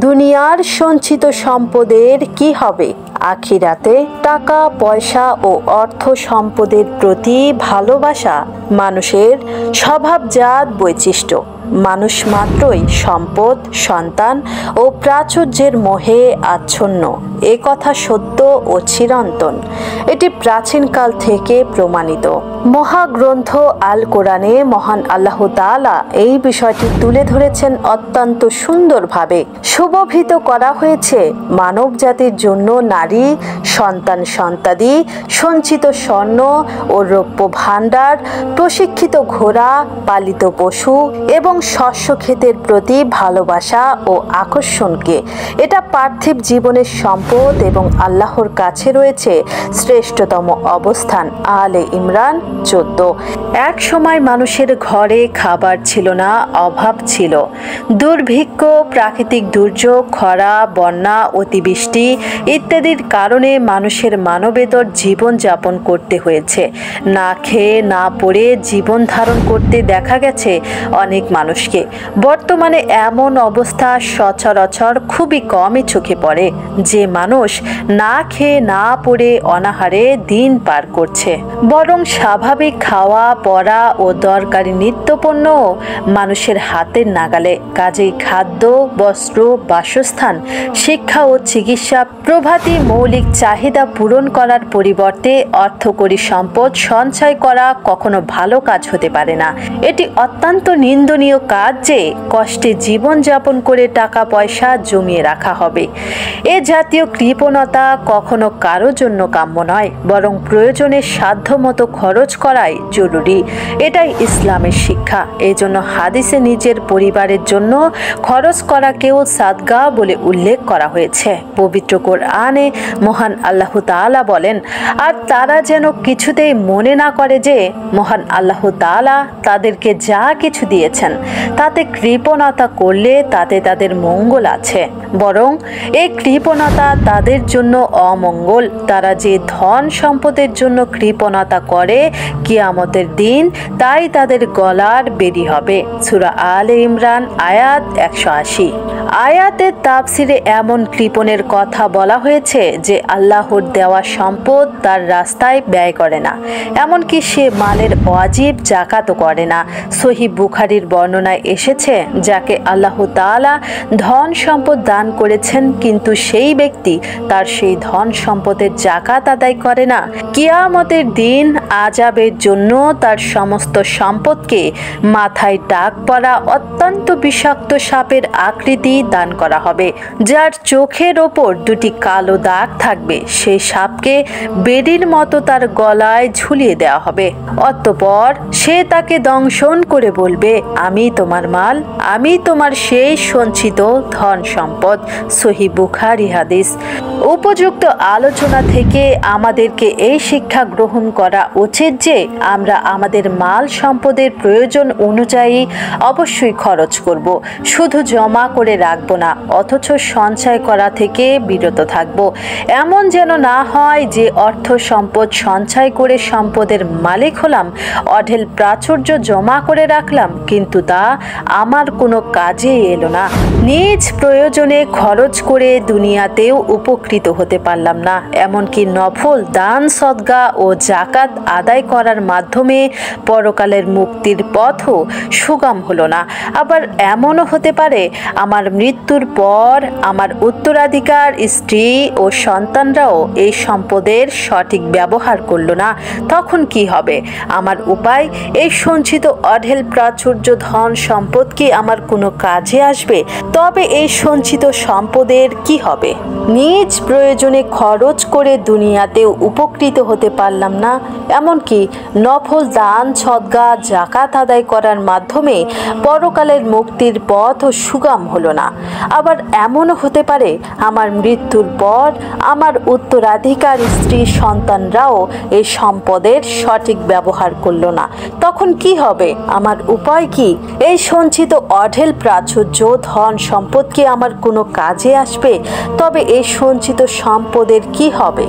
দুনিয়ার সঞ্চিত সম্পদের কি হবে? আখিরাতে টাকা পয়সা ও অর্থ সম্পদের প্রতি ভালোবাসা মানুষের স্বভাবজাত বৈশিষ্ট্য। মানুষ মাত্রই সম্পদ, সন্তান ও প্রাচুর্যের মোহে আচ্ছন্ন। এ কথা সত্য ও চিরন্তন। এটি প্রাচীনকাল থেকে প্রমাণিত। মহাগ্রন্থ আল কোরআনে মহান আল্লাহ তাআলা এই বিষয়টি তুলে ধরেছেন অত্যন্ত সুন্দরভাবে। সুবহিত করা হয়েছে মানব জাতির জন্য নারী, সন্তান সন্তাদি, সঞ্চিত স্বর্ণ ও রৌপ্য ভাণ্ডার, প্রশিক্ষিত ঘোড়া, পালিত পশু এবং শস্য ক্ষেতের প্রতি ভালোবাসা ও আকর্ষণকে। এটা পার্থিব জীবনের সম্পদ এবং আল্লাহর কাছে রয়েছে শ্রেষ্ঠতম অবস্থান। আলে ইমরান 14। এক সময় মানুষের ঘরে খাবার ছিল না, অভাব ছিল। দুর্ভিক্ষ, প্রাকৃতিক দুর্যোগ, খরা, বন্যা, অতিবৃষ্টি ইত্যাদির কারণে মানুষের মানবেতর জীবন যাপন করতে হয়েছে। না খেয়ে না পড়ে জীবন ধারণ করতে দেখা গেছে অনেক মানুষকে। বর্তমানে এমন অবস্থা সচরাচর খুবই কমই চোখে পড়ে যে মানুষ না খেয়ে না পড়ে অনাহারে দিন পার করছে। বরং স্বাভাবিক খাওয়া পরা ও দরকারি নিত্যপণ্য মানুষের হাতের নাগালে। কাজেই খাদ্য, বস্ত্র, বাসস্থান, শিক্ষা ও চিকিৎসা প্রভৃতি মৌলিক চাহিদা পূরণ করার পরিবর্তে অর্থকরী সম্পদ সঞ্চয় করা কখনো ভালো কাজ হতে পারে না। এটি অত্যন্ত নিন্দনীয় কাজ যে কষ্টে জীবন যাপন করে টাকা পয়সা জমিয়ে রাখা হবে। এ জাতীয় কৃপণতা কখনো কারো জন্য কাম্য নয়, বরং প্রয়োজনের সাধ্যমতো খরচ করাই জরুরি। এটাই ইসলামের শিক্ষা। এই জন্য হাদিসে নিজের পরিবারের জন্য খরচ করাকেও সাদকা বলে উল্লেখ করা হয়েছে। পবিত্র কোরআনে মহান আল্লাহ তাআলা বলেন, আর তারা যেন কিছুতেই মনে না করে যে মহান আল্লাহ তাআলা তাদেরকে যা কিছু দিয়েছেন তাতে কৃপণতা করলে তাতে তাদের মঙ্গল আছে, বরং এই কৃপণতা তাদের জন্য অমঙ্গল। তারা যে ধন সম্পদের জন্য কৃপণতা করে কিয়ামতের দিন তাই তাদের গলার বেরি হবে। সূরা আলে ইমরান আয়াত 180। আয়াতের তাফসিরে এমন কৃপণের কথা বলা হয়েছে যে আল্লাহর দেওয়া সম্পদ তার রাস্তায় ব্যয় করে না, এমনকি সে মালের ওয়াজিব জাকাতও করে না। সহিহ বুখারীর বর্ণনায় এসেছে, যাকে আল্লাহ তাআলা ধন সম্পদ দান করেছেন কিন্তু সেই ব্যক্তি তার সেই ধন সম্পদের জাকাত আদায় করে না, কিয়ামতের দিন আযাবের জন্য তার সমস্ত সম্পদকে মাথায় টাক পরা অত্যন্ত বিষাক্ত সাপের আকৃতি দান করা হবে, যার চোখের ওপর দুটি কালো দাগ থাকবে। সেই সাপকে বেড়ির মতো তার গলায় ঝুলিয়ে দেওয়া হবে। অতঃপর সে তাকে দংশন করে বলবে, আমি তোমার মাল, আমি তোমার সেই সঞ্চিত ধন সম্পদ। সহিহ বুখারী হাদিস। উপযুক্ত আলোচনা থেকে আমাদেরকে এই শিক্ষা গ্রহণ করা উচিত যে আমরা আমাদের মাল সম্পদের প্রয়োজন অনুযায়ী অবশ্যই খরচ করব। শুধু জমা করে রাখব না, অথচ সঞ্চয় করা থেকে বিরত থাকব। এমন যেন না হয় যে অর্থ সম্পদ সঞ্চয় করে সম্পদের মালিক হলাম, অঢেল প্রাচুর্য জমা করে রাখলাম, কিন্তু তা আমার কোনো কাজে এলো না। নিজ প্রয়োজনে খরচ করে দুনিয়াতেও উপকৃত হতে পারলাম না। এমনকি নফল দান সদকা ও জাকাত আদায় করার মাধ্যমে পরকালের মুক্তির পথও সুগম হলো না। আবার এমনও হতে পারে আমার মৃত্যুর পর আমার উত্তরাধিকার স্ত্রী ও সন্তানরাও এই সম্পদের সঠিক ব্যবহার করল না। তখন কি হবে? আমার উপায়, এই সঞ্চিত অঢেল প্রাচুর্য ধন সম্পদ কি আমার কোনো কাজে আসবে? তবে এই সঞ্চিত সম্পদের কি হবে? নিজ প্রয়োজনে খরচ করে দুনিয়াতেও উপকৃত হতে পারলাম না, এমনকি নফল দান সদকা জাকাত আদায় করার মাধ্যমে পরকালের মুক্তির পথও সুগম হলো না। আবার এমনও হতে পারে আমার মৃত্যুর পর আমার উত্তরাধিকার স্ত্রী সন্তানরাও এই সম্পদের সঠিক ব্যবহার করলো না। তখন কি হবে? আমার উপায় কি? এই সঞ্চিত অঢেল প্রাচুর্য ধন সম্পদ কি আমার কোনো কাজে আসবে? তবে এই সঞ্চিত সম্পদের কি হবে?